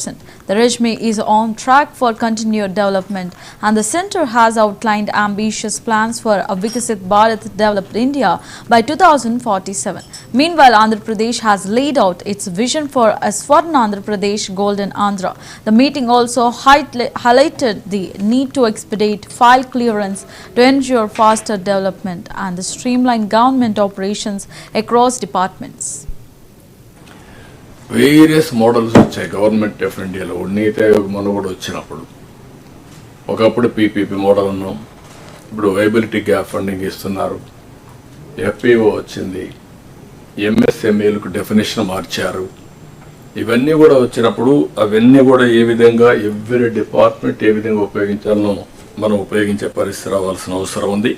The regime is on track for continued development, and the centre has outlined ambitious plans for a Viksit Bharat developed India by 2047. Meanwhile, Andhra Pradesh has laid out its vision for a Swarna Andhra Pradesh Golden Andhra. The meeting also highlighted the need to expedite file clearance to ensure faster development and the streamline government operations across departments. Various models వచ్చాయి government of ఇండియాలో. నీతి ఆయోగ్ మనం కూడా వచ్చినప్పుడు ఒకప్పుడు PPP model ఉన్నాం, ఇప్పుడు viability gap funding ఇస్తున్నారు, FPO వచ్చింది, ఎంఎస్ఎంఈలకు డెఫినేషన్ మార్చారు. ఇవన్నీ కూడా వచ్చినప్పుడు అవన్నీ కూడా ఏ విధంగా ఎవ్రీ డిపార్ట్మెంట్ ఏ విధంగా ఉపయోగించాలనో మనం ఉపయోగించే పరిస్థితి రావాల్సిన అవసరం ఉంది.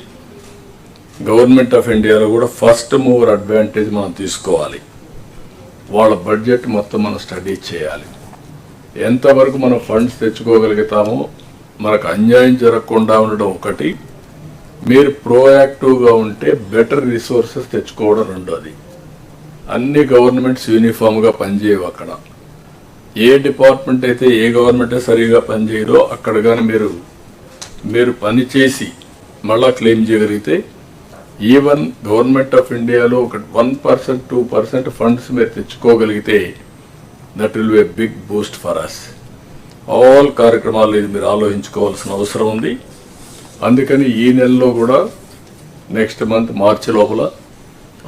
గవర్నమెంట్ ఆఫ్ ఇండియాలో కూడా ఫస్ట్ మూవర్ అడ్వాంటేజ్ మనం తీసుకోవాలి. వాళ్ళ బడ్జెట్ మొత్తం మనం స్టడీ చేయాలి. ఎంతవరకు మనం ఫండ్స్ తెచ్చుకోగలుగుతామో, మనకు అన్యాయం జరగకుండా ఉండడం ఒకటి, మీరు ప్రోయాక్టివ్గా ఉంటే బెటర్ రిసోర్సెస్ తెచ్చుకోవడం రెండోది. అన్ని గవర్నమెంట్స్ యూనిఫామ్గా పనిచేయవు. అక్కడ ఏ డిపార్ట్మెంట్ అయితే ఏ గవర్నమెంట్ సరిగా పనిచేయరో అక్కడ కానీ మీరు పనిచేసి మళ్ళా క్లెయిమ్ చేయగలిగితే ఈవెన్ గవర్నమెంట్ ఆఫ్ ఇండియాలో ఒక 1% 2% ఫండ్స్ మీరు తెచ్చుకోగలిగితే that will be a big boost for us. All కార్యక్రమాలు ఇది మీరు ఆలోచించుకోవాల్సిన అవసరం ఉంది. అందుకని ఈ నెలలో కూడా నెక్స్ట్ మంత్ మార్చి లోపల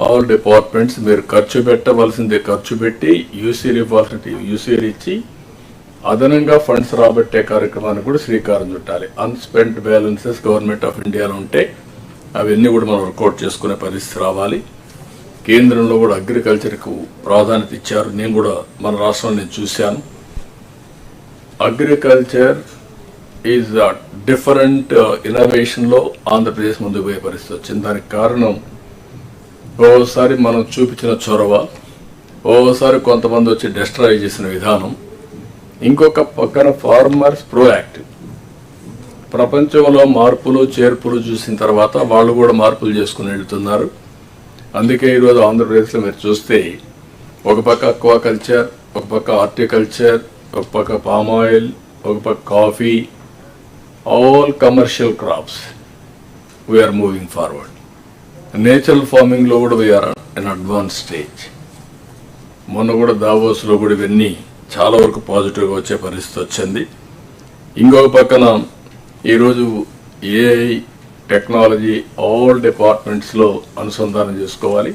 ఆల్ డిపార్ట్మెంట్స్ మీరు ఖర్చు పెట్టవలసిందే ఖర్చు పెట్టి యూసీఆర్ ఇవ్వాల్సిన యూసీఆర్ ఇచ్చి అదనంగా ఫండ్స్ రాబట్టే కార్యక్రమానికి కూడా శ్రీకారం చుట్టాలి. అన్స్పెంట్ బ్యాలెన్సెస్ గవర్నమెంట్ ఆఫ్ ఇండియాలో ఉంటే అవన్నీ కూడా మనం వర్కౌట్ చేసుకునే పరిస్థితి రావాలి. కేంద్రంలో కూడా అగ్రికల్చర్కు ప్రాధాన్యత ఇచ్చారు. నేను కూడా మన రాష్ట్రంలో నేను చూశాను. అగ్రికల్చర్ ఈజ్ డిఫరెంట్ ఇన్నోవేషన్లో ఆంధ్రప్రదేశ్ ముందుకు పోయే పరిస్థితి వచ్చింది. దానికి కారణం ఓసారి మనం చూపించిన చొరవ, ఓసారి కొంతమంది వచ్చి డిస్ట్రాయ్ చేసిన విధానం, ఇంకొక పక్కన ఫార్మర్స్ ప్రోయాక్టివ్. ప్రపంచంలో మార్పులు చేర్పులు చూసిన తర్వాత వాళ్ళు కూడా మార్పులు చేసుకుని వెళ్తున్నారు. అందుకే ఈరోజు ఆంధ్రప్రదేశ్లో మీరు చూస్తే ఒక పక్క అక్వాకల్చర్, ఒక పక్క హార్టికల్చర్, ఒక పక్క పామ్ ఆయిల్, ఒక పక్క coffee, all commercial crops we're moving forward. Natural ఫార్మింగ్లో కూడా వీఆర్ ఇన్ అడ్వాన్స్ స్టేజ్. మొన్న కూడా దావోస్లో కూడా ఇవన్నీ చాలా వరకు పాజిటివ్గా వచ్చే పరిస్థితి వచ్చింది. ఇంకొక పక్కన ఈరోజు ఏఐ టెక్నాలజీ ఆల్ డిపార్ట్మెంట్స్లో అనుసంధానం చేసుకోవాలి.